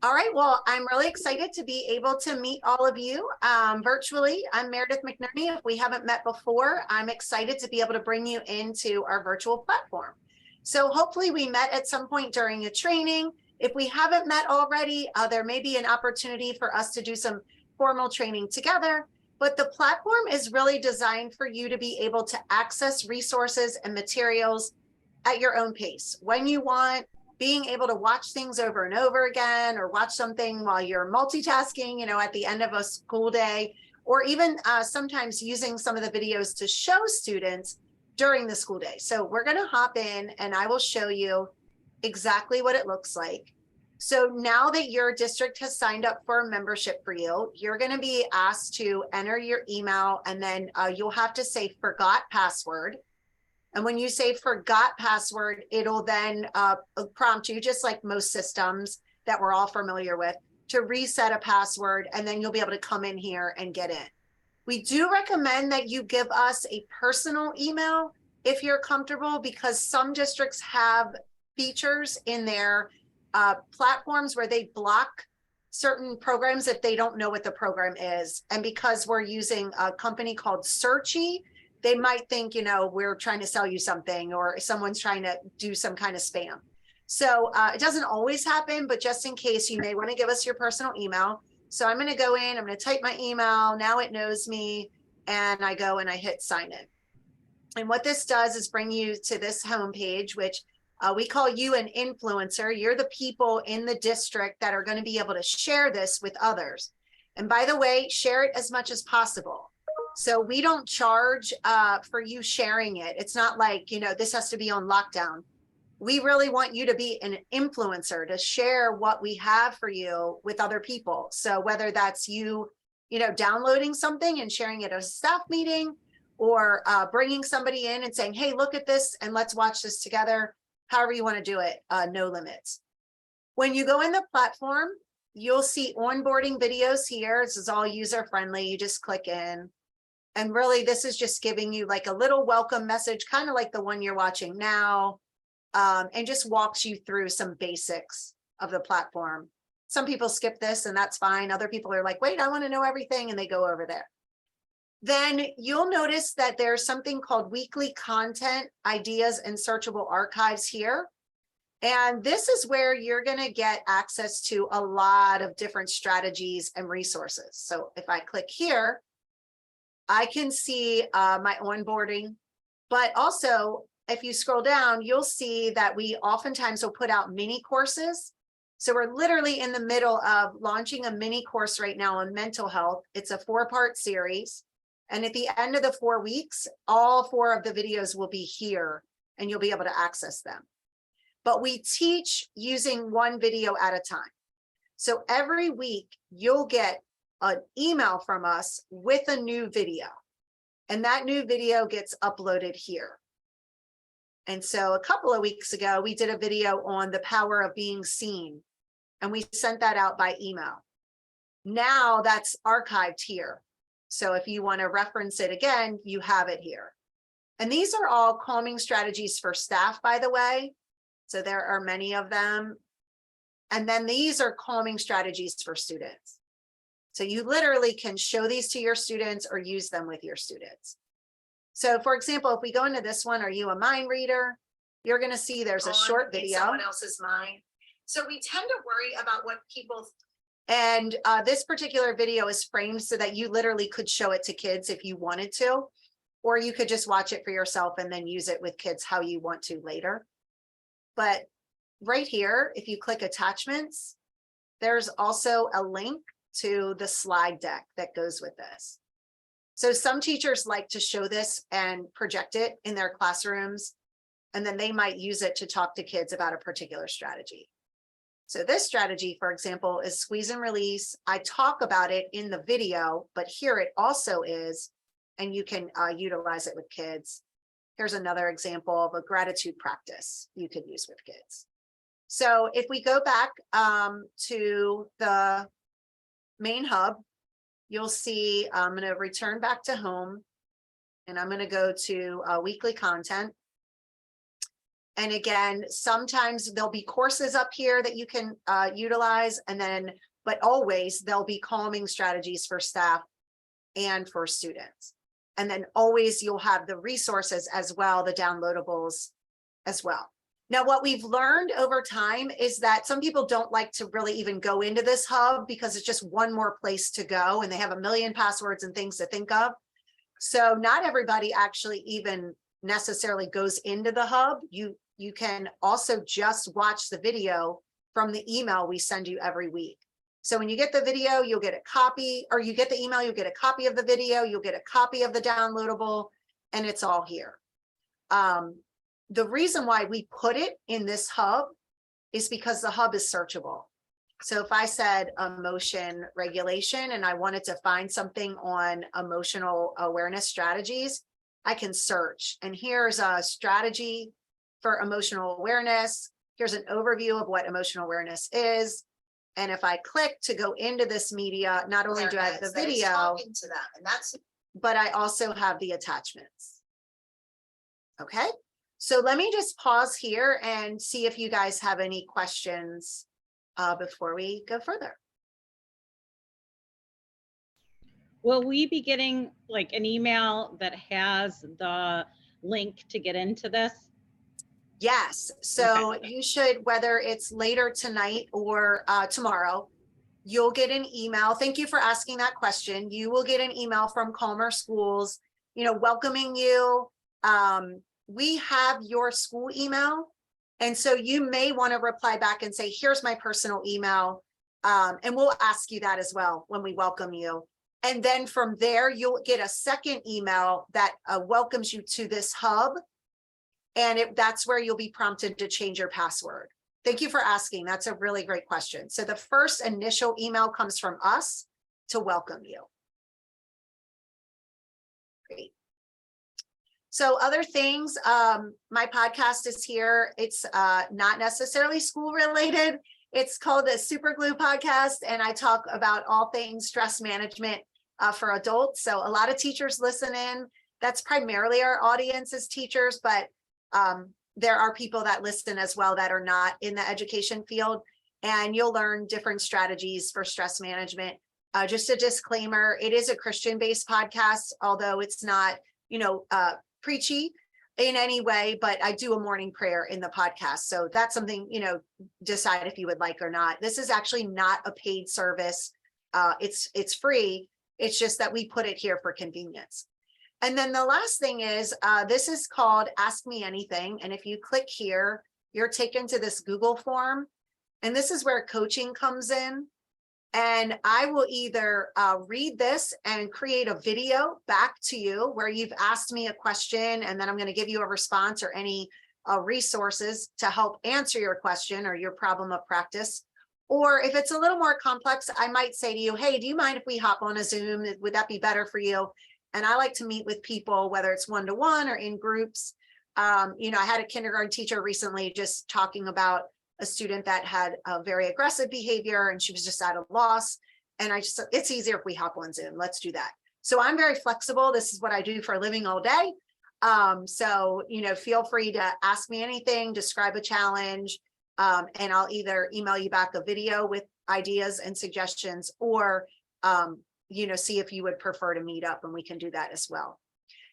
All right, well, I'm really excited to be able to meet all of you virtually. I'm Meredith McNerney. If we haven't met before, I'm excited to be able to bring you into our virtual platform. So hopefully we met at some point during a training. If we haven't met already, there may be an opportunity for us to do some formal training together, but the platform is really designed for you to be able to access resources and materials at your own pace, when you want, being able to watch things over and over again, or watch something while you're multitasking, at the end of a school day, or even sometimes using some of the videos to show students during the school day. So we're going to hop in and I will show you exactly what it looks like. So now that your district has signed up for a membership for you, you're going to be asked to enter your email, and then you'll have to say forgot password. And when you say forgot password, it'll then prompt you, just like most systems that we're all familiar with, to reset a password, and then you'll be able to come in here and get in. We do recommend that you give us a personal email if you're comfortable, because some districts have features in their platforms where they block certain programs if they don't know what the program is. And because we're using a company called Searchie, they might think, we're trying to sell you something, or someone's trying to do some kind of spam. So it doesn't always happen, but just in case, you may want to give us your personal email. So I'm going to go in, I'm going to type my email. Now it knows me, and I go and I hit sign in. And what this does is bring you to this homepage, which we call you an influencer. You're the people in the district that are going to be able to share this with others. And by the way, share it as much as possible. So we don't charge for you sharing it. It's not like, this has to be on lockdown. We really want you to be an influencer, to share what we have for you with other people. So whether that's you, downloading something and sharing it at a staff meeting, or bringing somebody in and saying, hey, look at this and let's watch this together, however you want to do it, no limits. When you go in the platform, you'll see onboarding videos here. This is all user friendly. You just click in. And really, this is just giving you like a little welcome message, kind of like the one you're watching now, and just walks you through some basics of the platform. Some people skip this, and that's fine. Other people are like, wait, I want to know everything, and they go over there. Then you'll notice that there's something called weekly content, ideas, and searchable archives here. And this is where you're going to get access to a lot of different strategies and resources. So if I click here, I can see my onboarding, but also if you scroll down, you'll see that we oftentimes will put out mini courses. So we're literally in the middle of launching a mini course right now on mental health. It's a 4-part series. And at the end of the 4 weeks, all 4 of the videos will be here and you'll be able to access them. But we teach using 1 video at a time. So every week you'll get an email from us with a new video, and that new video gets uploaded here. And so a couple of weeks ago, we did a video on the power of being seen, and we sent that out by email. Now that's archived here. So if you want to reference it again, you have it here. And these are all calming strategies for staff, by the way. So there are many of them. And then these are calming strategies for students. So you literally can show these to your students or use them with your students. So for example, if we go into this one, are you a mind reader? You're going to see there's a short video. Someone else's mind. So we tend to worry about what people, and this particular video is framed so that you literally could show it to kids if you wanted to, or you could just watch it for yourself and then use it with kids how you want to later. But right here, if you click attachments, there's also a link to the slide deck that goes with this. So some teachers like to show this and project it in their classrooms, and then they might use it to talk to kids about a particular strategy. So this strategy, for example, is squeeze and release. I talk about it in the video, but here it also is, and you can utilize it with kids. Here's another example of a gratitude practice you could use with kids. So if we go back to the main hub, you'll see I'm going to return back to home, and I'm going to go to weekly content. And again, sometimes there'll be courses up here that you can utilize, and then, but always there'll be calming strategies for staff and for students. And then always you'll have the resources as well, the downloadables as well. Now, what we've learned over time is that some people don't like to really even go into this hub because it's just one more place to go and they have a million passwords and things to think of. So not everybody actually even necessarily goes into the hub. You can also just watch the video from the email we send you every week. So when you get the video, you'll get a copy, or you get the email, you'll get a copy of the video, you'll get a copy of the downloadable, and it's all here. The reason why we put it in this hub is because the hub is searchable. So if I said emotion regulation and I wanted to find something on emotional awareness strategies, I can search. And here's a strategy for emotional awareness. Here's an overview of what emotional awareness is. And if I click to go into this media, not only do I have the video, to them, and but I also have the attachments. Okay, so let me just pause here and see if you guys have any questions before we go further. Will we be getting like an email that has the link to get into this? Yes, so Okay. you should, whether it's later tonight or tomorrow, you'll get an email. Thank you for asking that question. You will get an email from Calmer Schools, welcoming you. We have your school email. And so you may want to reply back and say, here's my personal email. And we'll ask you that as well when we welcome you. And then from there, you'll get a second email that welcomes you to this hub. And that's where you'll be prompted to change your password. Thank you for asking. That's a really great question. So the first initial email comes from us to welcome you. Great. So other things, my podcast is here. It's not necessarily school related. It's called the Super Glue Podcast, and I talk about all things stress management for adults. So a lot of teachers listen in. That's primarily our audience is teachers, but there are people that listen as well that are not in the education field, and you'll learn different strategies for stress management. Just a disclaimer, it is a Christian-based podcast, although it's not, preachy in any way, but I do a morning prayer in the podcast. So that's something, decide if you would like or not. This is actually not a paid service. It's free. It's just that we put it here for convenience. And then the last thing is, this is called Ask Me Anything. And if you click here, you're taken to this Google form. And this is where coaching comes in. And I will either read this and create a video back to you where you've asked me a question, and then I'm going to give you a response or any resources to help answer your question or your problem of practice. Or if it's a little more complex, I might say to you, hey, do you mind if we hop on a Zoom? Would that be better for you? And I like to meet with people, whether it's one-to-one or in groups. I had a kindergarten teacher recently just talking about a student that had a very aggressive behavior and she was just at a loss. And it's easier if we hop on Zoom. Let's do that. So I'm very flexible. This is what I do for a living all day. So, feel free to ask me anything, describe a challenge, and I'll either email you back a video with ideas and suggestions, or see if you would prefer to meet up, and we can do that as well.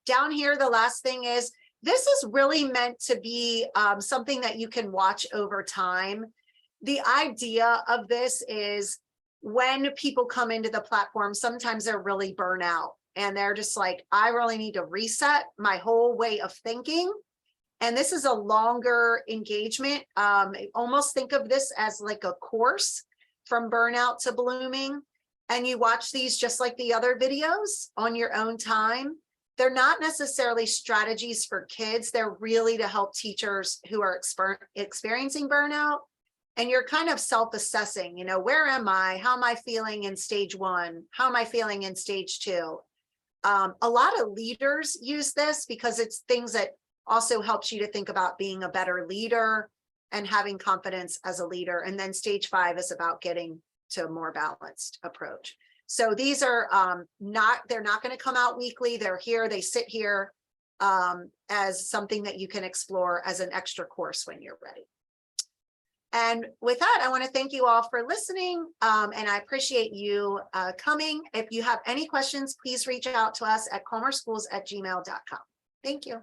Down here, the last thing is, this is really meant to be something that you can watch over time. The idea of this is when people come into the platform, sometimes they're really burnt out and they're just like, I really need to reset my whole way of thinking. And this is a longer engagement. Almost think of this as like a course from burnout to blooming. And you watch these just like the other videos on your own time. They're not necessarily strategies for kids. They're really to help teachers who are experiencing burnout. And you're kind of self-assessing, where am I? How am I feeling in stage 1? How am I feeling in stage 2? A lot of leaders use this because it's things that also helps you to think about being a better leader and having confidence as a leader. And then stage 5 is about getting to a more balanced approach. So these are they're not going to come out weekly. They're here, they sit here. as something that you can explore as an extra course when you're ready. And with that, I want to thank you all for listening, and I appreciate you coming. If you have any questions, please reach out to us at comerschools@gmail.com. Thank you.